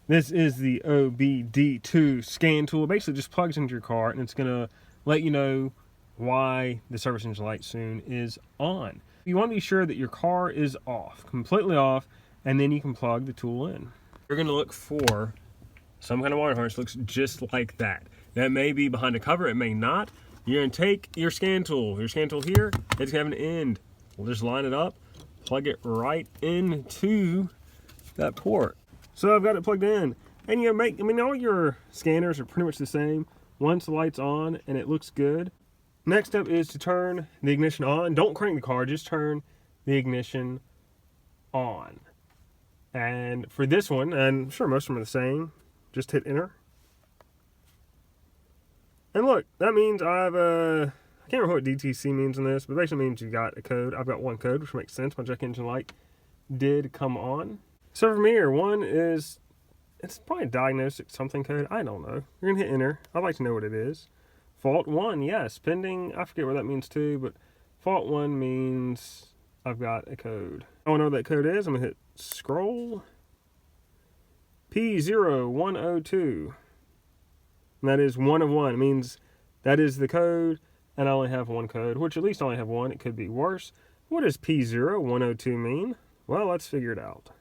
This is the OBDII scan tool. It basically just plugs into your car and it's going to let you know why the service engine light soon is on. You want to be sure that your car is off, completely off, and then you can plug the tool in. You're going to look for some kind of wire harness that looks just like that. That may be behind a cover, it may not. You're going to take your scan tool here, it's going to have an end. We'll just line it up, plug it right into that port. So I've got it plugged in. And all your scanners are pretty much the same. Once the light's on and it looks good, next up is to turn the ignition on. Don't crank the car, just turn the ignition on. And for this one, and I'm sure most of them are the same, just hit enter. And look, that means I can't remember what DTC means in this, but basically means you got a code. I've got one code, which makes sense. My check engine light did come on. So from here, one is, it's probably a diagnostic something code. I don't know. You're going to hit enter. I'd like to know what it is. Fault 1, yes. Pending, I forget what that means too, but fault 1 means I've got a code. I want to know what that code is. I'm going to hit scroll. P0102. And that is 1 of 1. It means that is the code, and I only have one code, which at least I only have one. It could be worse. What does P0102 mean? Well, let's figure it out.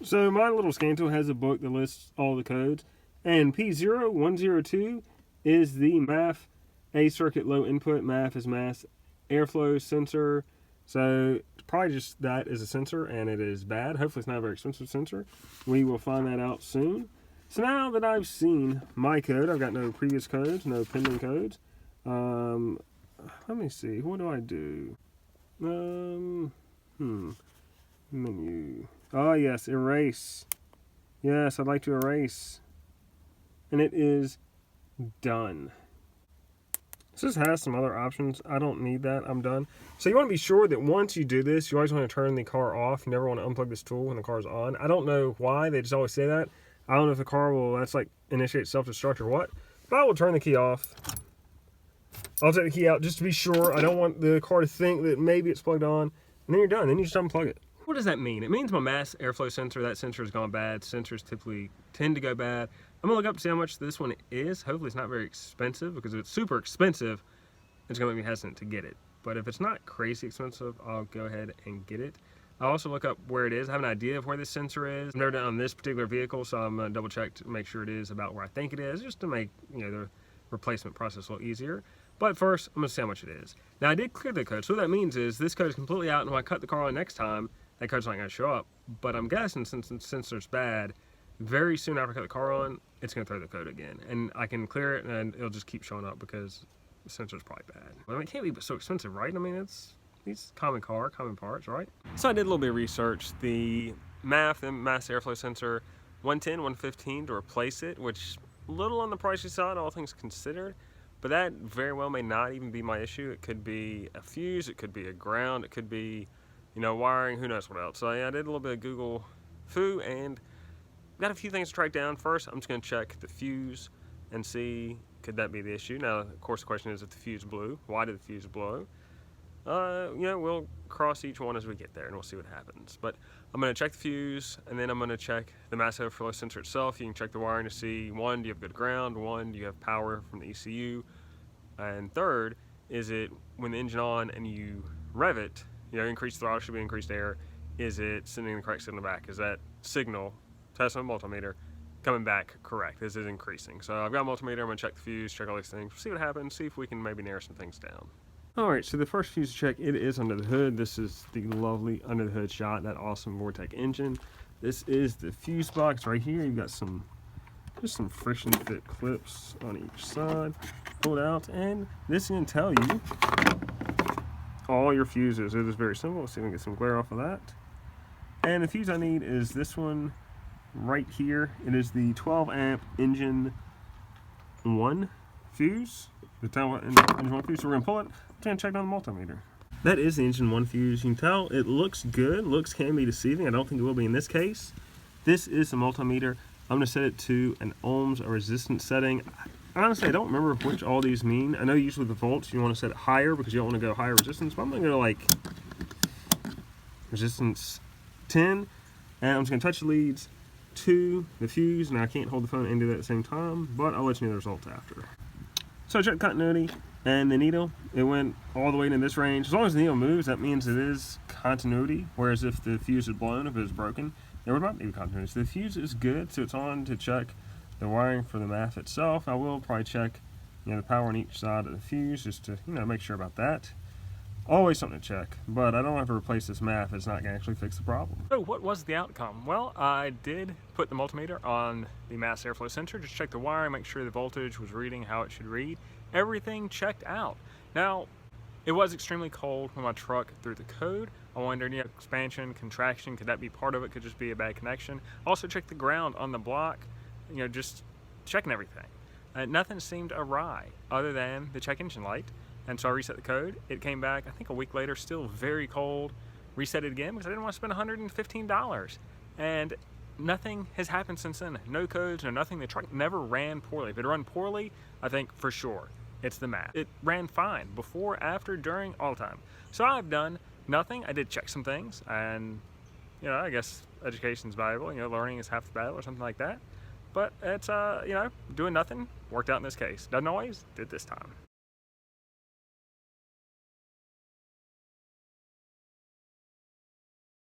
So my little scan tool has a book that lists all the codes, and P0102 is the MAF A circuit low input. MAF is mass airflow sensor. So probably just that is a sensor, and it is bad. Hopefully it's not a very expensive sensor. We will find that out soon. So now that I've seen my code, I've got no previous codes, no pending codes. Let me see. What do I do? Menu. Oh yes, erase. Yes, I'd like to erase. And it is done. This has some other options. I don't need that. I'm done. So you want to be sure that once you do this, you always want to turn the car off. You never want to unplug this tool when the car's on. I don't know why. They just always say that. I don't know if the car will, that's like initiate self-destruct or what. But I will turn the key off. I'll take the key out just to be sure. I don't want the car to think that maybe it's plugged on. And then you're done. Then you just unplug it. What does that mean? It means my mass airflow sensor, that sensor has gone bad. Sensors typically tend to go bad. I'm gonna look up to see how much this one is. Hopefully it's not very expensive, because if it's super expensive, it's gonna make me hesitant to get it. But if it's not crazy expensive, I'll go ahead and get it. I'll also look up where it is. I have an idea of where this sensor is. I've never done it on this particular vehicle, so I'm gonna double check to make sure it is about where I think it is, just to make the replacement process a little easier. But first, I'm gonna see how much it is. Now I did clear the code, so what that means is this code is completely out, and when I cut the car on next time, that code's not gonna show up. But I'm guessing since the sensor's bad, very soon after I cut the car on, it's gonna throw the code again. And I can clear it and it'll just keep showing up because the sensor's probably bad. But I mean, it can't be so expensive, right? I mean, it's these common parts, right? So I did a little bit of research. The MAF, the mass airflow sensor, 110, 115 to replace it, which a little on the pricey side, all things considered. But that very well may not even be my issue. It could be a fuse, it could be a ground, it could be, wiring, who knows what else. So yeah, I did a little bit of Google foo and got a few things to track down. First, I'm just gonna check the fuse and see, could that be the issue? Now, of course, the question is if the fuse blew. Why did the fuse blow? We'll cross each one as we get there and we'll see what happens. But I'm gonna check the fuse, and then I'm gonna check the mass airflow sensor itself. You can check the wiring to see, one, do you have good ground? One, do you have power from the ECU? And third, is it when the engine on and you rev it, increased throttle should be increased air, is it sending the correct signal back? Is that signal, test on multimeter, coming back correct? Is it increasing? So I've got a multimeter, I'm gonna check the fuse, check all these things, see what happens, see if we can maybe narrow some things down. Alright, so the first fuse to check, it is under the hood. This is the lovely under the hood shot, that awesome Vortec engine. This is the fuse box right here. You've got just some friction fit clips on each side. Pull it out, and this is gonna tell you all your fuses. It is very simple. Let's see if we can get some glare off of that. And the fuse I need is this one right here. It is the 12 amp engine 1 fuse. The engine 1 fuse. So we're gonna pull it. I'm gonna check on the multimeter. That is the engine 1 fuse. You can tell it looks good. Looks can be deceiving. I don't think it will be in this case. This is the multimeter. I'm gonna set it to an ohms or resistance setting. Honestly, I don't remember which all these mean. I know usually the volts you want to set it higher because you don't want to go higher resistance, but I'm going to go like resistance 10, and I'm just going to touch the leads to the fuse. Now I can't hold the phone and do that at the same time, but I'll let you know the results after. So I checked continuity, and the needle, it went all the way in this range. As long as the needle moves, that means it is continuity, whereas if the fuse is blown, if it was broken, it would not be continuity. So the fuse is good, so it's on to check the wiring for the MAF itself. I will probably check, the power on each side of the fuse just to, make sure about that. Always something to check, but I don't have to replace this MAF. It's not going to actually fix the problem. So what was the outcome? Well, I did put the multimeter on the mass airflow sensor, just check the wiring, make sure the voltage was reading how it should read. Everything checked out. Now, it was extremely cold when my truck threw the code. I wondered, expansion, contraction, could that be part of it? Could just be a bad connection. Also checked the ground on the block, just checking everything. Nothing seemed awry other than the check engine light. And so I reset the code. It came back, I think a week later, still very cold. Reset it again because I didn't want to spend $115. And nothing has happened since then. No codes, no nothing. The truck never ran poorly. If it ran poorly, I think for sure it's the MAF. It ran fine before, after, during, all the time. So I've done nothing. I did check some things, and I guess education's valuable. Learning is half the battle or something like that. But it's doing nothing worked out in this case. Doesn't always, did this time.